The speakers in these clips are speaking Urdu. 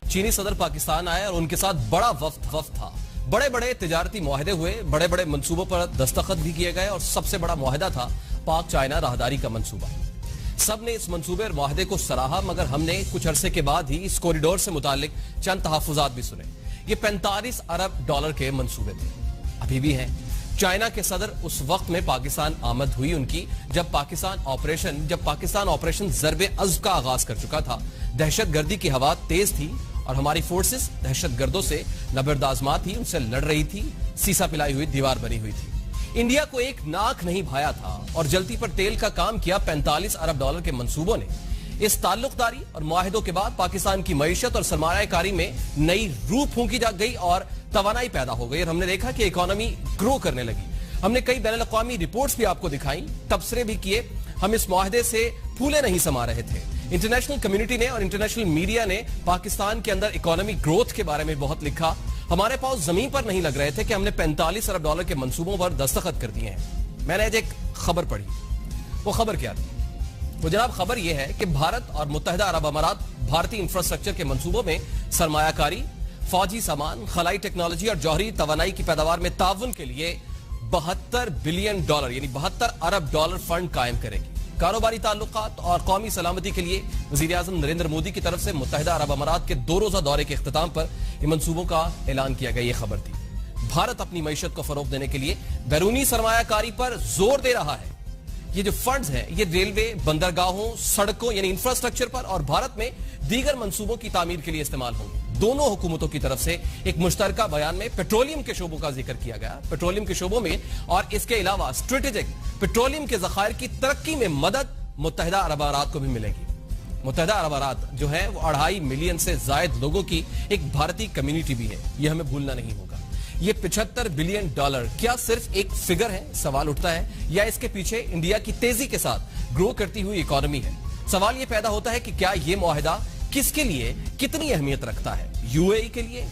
چینی صدر پاکستان آئے اور ان کے ساتھ بڑا وفد تھا. بڑے بڑے تجارتی معاہدے ہوئے, بڑے بڑے منصوبوں پر دستخط بھی کیے گئے اور سب سے بڑا معاہدہ تھا پاک چائنا راہداری کا منصوبہ. سب نے اس منصوبے اور معاہدے کو سراہا, مگر ہم نے کچھ عرصے کے بعد ہی اس کوریڈور سے متعلق چند تحفظات بھی سنے. یہ 45 ارب ڈالر کے منصوبے تھے, ابھی بھی ہیں. چائنا کے صدر اس وقت میں پاکستان آمد ہوئی ان کی جب پاکستان آپریشن ضرب عضب کا آغاز کر چکا تھا. دہشت گردی کی ہوا تیز تھی اور ہماری فورسز دہشت گردوں سے نبردآزمات تھی, ان سے لڑ رہی تھی, سیسا پلائی ہوئی دیوار بنی ہوئی تھی. انڈیا کو ایک ناک نہیں بھایا تھا اور جلتی پر تیل کا کام کیا 45 ارب ڈالر کے منصوبوں نے. اس تعلق داری اور معاہدوں کے بعد پاکستان کی معیشت اور سرمایہ کاری میں نئی روح پھونکی جا گئی اور توانائی پیدا ہو گئی, اور ہم نے دیکھا کہ اکانومی گرو کرنے لگی. ہم نے کئی بین الاقوامی رپورٹس بھی آپ کو دکھائیں, تبصرے بھی کیے. ہم اس معاہدے سے پھولے نہیں سما رہے تھے. انٹرنیشنل کمیونٹی نے اور انٹرنیشنل میڈیا نے پاکستان کے اندر اکانومی گروتھ کے بارے میں بہت لکھا. ہمارے پاؤں زمین پر نہیں لگ رہے تھے کہ ہم نے 45 ارب ڈالر کے منصوبوں پر دستخط کر دیے ہیں. میں نے ایک خبر پڑھی, وہ خبر کیا تھی؟ وہ جناب خبر یہ ہے کہ بھارت اور متحدہ عرب امارات بھارتی انفراسٹرکچر کے منصوبوں میں سرمایہ کاری, فوجی سامان, خلائی ٹیکنالوجی اور جوہری توانائی کی پیداوار میں تعاون کے لیے 72 بلین ڈالر یعنی 72 ارب ڈالر فنڈ قائم کرے گی. کاروباری تعلقات اور قومی سلامتی کے لیے وزیر اعظم نریندر مودی کی طرف سے متحدہ عرب امارات کے 2 روزہ دورے کے اختتام پر ان منصوبوں کا اعلان کیا گیا. یہ خبر تھی. بھارت اپنی معیشت کو فروغ دینے کے لیے بیرونی سرمایہ کاری پر زور دے رہا ہے. یہ جو فنڈز ہیں یہ ریلوے, بندرگاہوں, سڑکوں یعنی انفراسٹرکچر پر اور بھارت میں دیگر منصوبوں کی تعمیر کے لیے استعمال ہوں گے. دونوں حکومتوں کی طرف سے ایک مشترکہ بیان میں پیٹرولیم کے شعبوں کا ذکر کیا گیا. پیٹرولیم کے شعبوں میں اور اس کے علاوہ اسٹریٹجک پیٹرولیم کے ذخائر کی ترقی میں مدد متحدہ عرب امارات کو بھی ملے گی. متحدہ عرب امارات جو ہے وہ 2.5 ملین سے زائد لوگوں کی ایک بھارتی کمیونٹی بھی ہے, یہ ہمیں بھولنا نہیں ہوگا. یہ 75 بلین ڈالر کیا صرف ایک فگر ہے؟ سوال اٹھتا ہے. یا اس کے پیچھے انڈیا کی تیزی کے ساتھ گرو کرتی ہوئی اکانومی ہے؟ سوال یہ پیدا ہوتا ہے کہ کیا یہ معاہدہ کس کے لیے کتنی اہمیت رکھتا ہے؟ یو اے ای کے لیے,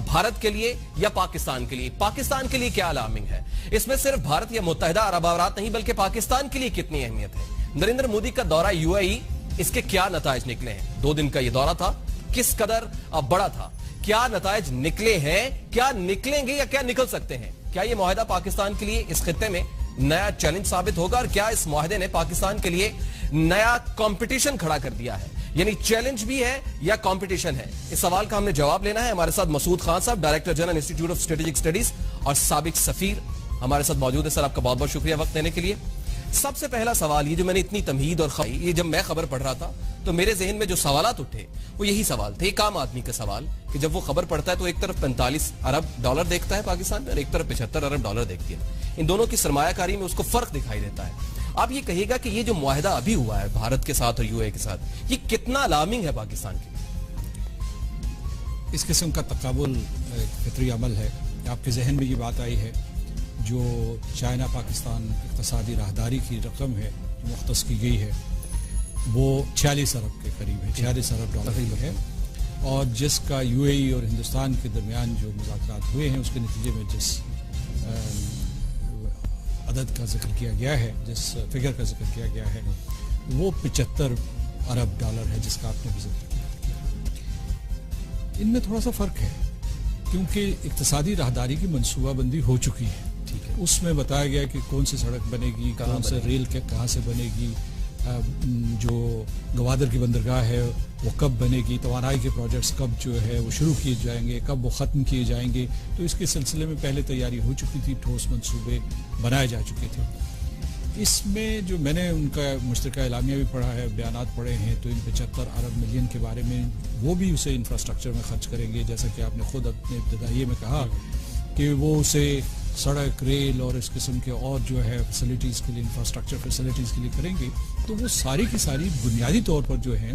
بھارت کے لیے یا پاکستان کے لیے؟ پاکستان کے لیے کیا الارمنگ ہے؟ اس میں صرف بھارت یا متحدہ عرب امارات نہیں بلکہ پاکستان کے لیے کتنی اہمیت ہے؟ نریندر مودی کا دورہ یو اے ای, اس کے کیا نتائج نکلے ہیں؟ 2 دن کا یہ دورہ تھا, کس قدر بڑا تھا, کیا نتائج نکلے ہیں, کیا نکلیں گے یا کیا نکل سکتے ہیں؟ کیا یہ معاہدہ پاکستان کے لیے اس خطے میں نیا چیلنج ثابت ہوگا, اور کیا اس معاہدے نے پاکستان کے لیے نیا کمپٹیشن کھڑا کر دیا ہے؟ یعنی چیلنج بھی ہے یا کمپٹیشن ہے؟ اس سوال کا ہم نے جواب لینا ہے. ہمارے ساتھ مسعود خان صاحب, director general institute of strategic studies اور سابق سفیر, ہمارے ساتھ موجود ہے. سر آپ کا بہت بہت شکریہ وقت دینے کے لیے. سب سے پہلا سوال یہ جو میں نے اتنی تمہید اور یہ جب میں خبر پڑھ رہا تھا تو میرے ذہن میں جو سوالات اٹھے وہ یہی سوال تھے. ایک عام آدمی کا سوال کہ جب وہ خبر پڑھتا ہے تو ایک طرف 45 ارب ڈالر دیکھتا ہے پاکستان میں اور ایک طرف 75 ارب ڈالر دیکھتی ہے. ان دونوں کی سرمایہ کاری میں اس کو فرق دکھائی دیتا ہے. آپ یہ کہیے گا کہ یہ جو معاہدہ ابھی ہوا ہے بھارت کے ساتھ اور یو اے کے ساتھ, یہ کتنا الارمنگ ہے پاکستان کے لیے؟ اس قسم کا تقابل فطری عمل ہے. آپ کے ذہن میں یہ بات آئی ہے جو چائنا پاکستان اقتصادی راہداری کی رقم ہے مختص کی گئی ہے وہ 46 ارب کے قریب ہے, 46 ارب ڈالر ہے, اور جس کا یو اے ای اور ہندوستان کے درمیان جو مذاکرات ہوئے ہیں اس کے نتیجے میں جس عدد کا ذکر کیا گیا ہے, جس فگر کا ذکر کیا گیا ہے وہ 75 ارب ڈالر ہے جس کا آپ نے بھی ذکر کیا. ان میں تھوڑا سا فرق ہے کیونکہ اقتصادی راہداری کی منصوبہ بندی ہو چکی ہے. اس میں بتایا گیا کہ کون سی سڑک بنے گی, کون سے ریل کہاں سے بنے گی, جو گوادر کی بندرگاہ ہے وہ کب بنے گی, توانائی کے پروجیکٹس کب جو ہے وہ شروع کیے جائیں گے, کب وہ ختم کیے جائیں گے. تو اس کے سلسلے میں پہلے تیاری ہو چکی تھی, ٹھوس منصوبے بنائے جا چکے تھے. اس میں جو میں نے ان کا مشترکہ اعلامیہ بھی پڑھا ہے, بیانات پڑھے ہیں, تو ان 75 ارب ملین کے بارے میں وہ بھی اسے انفراسٹرکچر میں خرچ کریں گے, جیسا کہ آپ نے خود اپنے ابتدائیے میں کہا کہ وہ اسے سڑک, ریل اور اس قسم کے اور جو ہے فیسلٹیز کے لیے, انفراسٹرکچر فیسلٹیز کے لیے کریں گے. تو وہ ساری کی ساری بنیادی طور پر جو ہے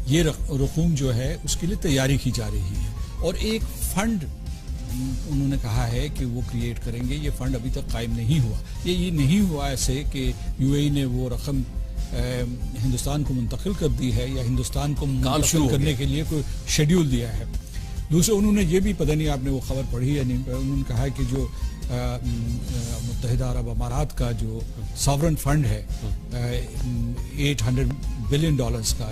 یہ رقوم جو ہے اس کے لیے تیاری کی جا رہی ہے. اور ایک فنڈ انہوں نے کہا ہے کہ وہ کریٹ کریں گے. یہ فنڈ ابھی تک قائم نہیں ہوا. یہ نہیں ہوا ایسے کہ یو اے ای نے وہ رقم ہندوستان کو منتقل کر دی ہے یا ہندوستان کو منتقل کرنے کے لیے کوئی شیڈیول دیا ہے. دوسرے انہوں نے یہ بھی پتہ نہیں آپ نے وہ خبر پڑھی یا نہیں, انہوں نے کہا کہ جو متحدہ عرب امارات کا جو ساورن فنڈ ہے 800 بلین ڈالرز کا,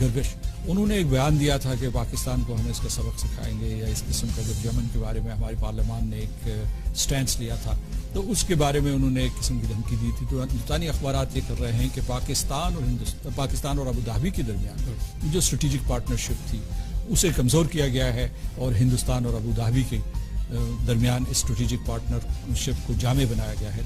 گرگش، انہوں نے ایک بیان دیا تھا کہ پاکستان کو ہم اس کا سبق سکھائیں گے، یا اس قسم کا جب یمن کے بارے میں ہماری پارلیمان نے ایک سٹینس لیا تھا تو اس کے بارے میں انہوں نے ایک قسم کی دھمکی دی تھی. تو ہندوستانی اخبارات یہ کر رہے ہیں کہ پاکستان اور ابوظہبی کے درمیان جو اسٹریٹجک پارٹنرشپ تھی اسے کمزور کیا گیا ہے، اور ہندوستان اور ابوظہبی کے درمیان اسٹریٹجک پارٹنرشپ کو جامع بنایا گیا ہے.